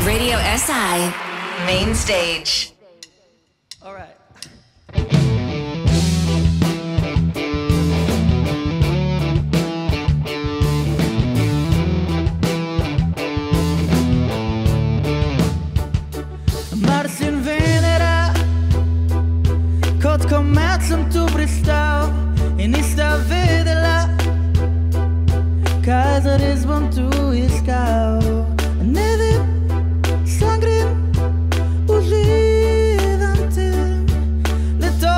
Radio SI, main stage. All right. Marsin Venera, kot komet sem tu pristal in nista vedela, kaj zares bom tu iskal. Ne vem, sam grem, uživam te, le to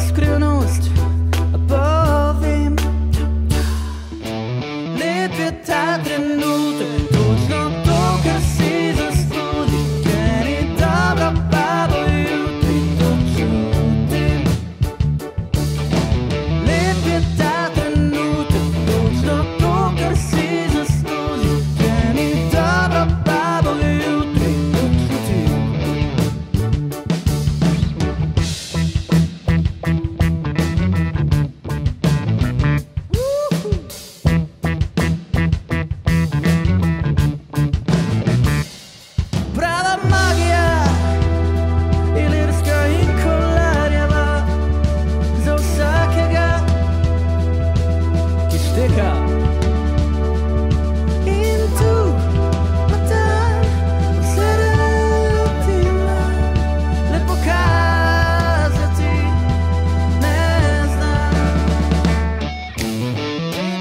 skrivnost povem. Lep je ta trenutek, točno to, kar si zasluži, ker ni dobro, pa bo jutri to čutim. Lep je ta trenutek, točno to, kar si zasluži, ker ni dobro, pa bo jutri to čutim. Prava magija, ilirska in kolarjeva, za vsakega, ki šteka. In tu, pa tam, vse relativno, le pokazati ne znam.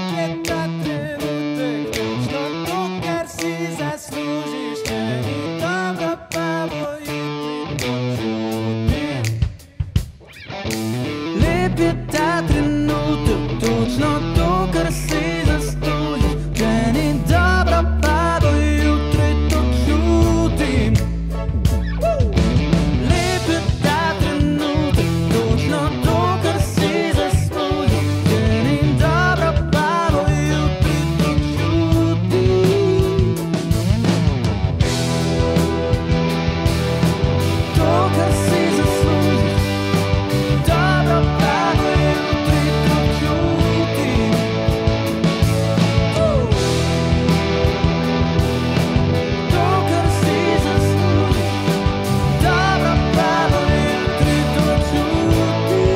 Lep je ta trenutek, točno to, kar si zaslužiš, ker ni dobro, pa bo jutri to čutim. Lep je ta trenutek, točno to, kar si zaslužiš, ker ni dobro, pa bo jutri to čutim. Lep je ta trenutek, točno to, kar si zaslužiš, ker ni dobro, pa bo jutri to čutim. To, kar si zaslužiš, dobro, pa bo jutri to čutim. To, kar si zaslužiš, dobro, pa bo jutri to čutim.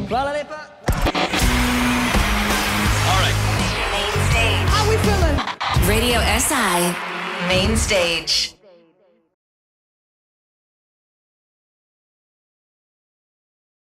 Hvala lepa. Main stage. How we feeling? Radio SI, main stage.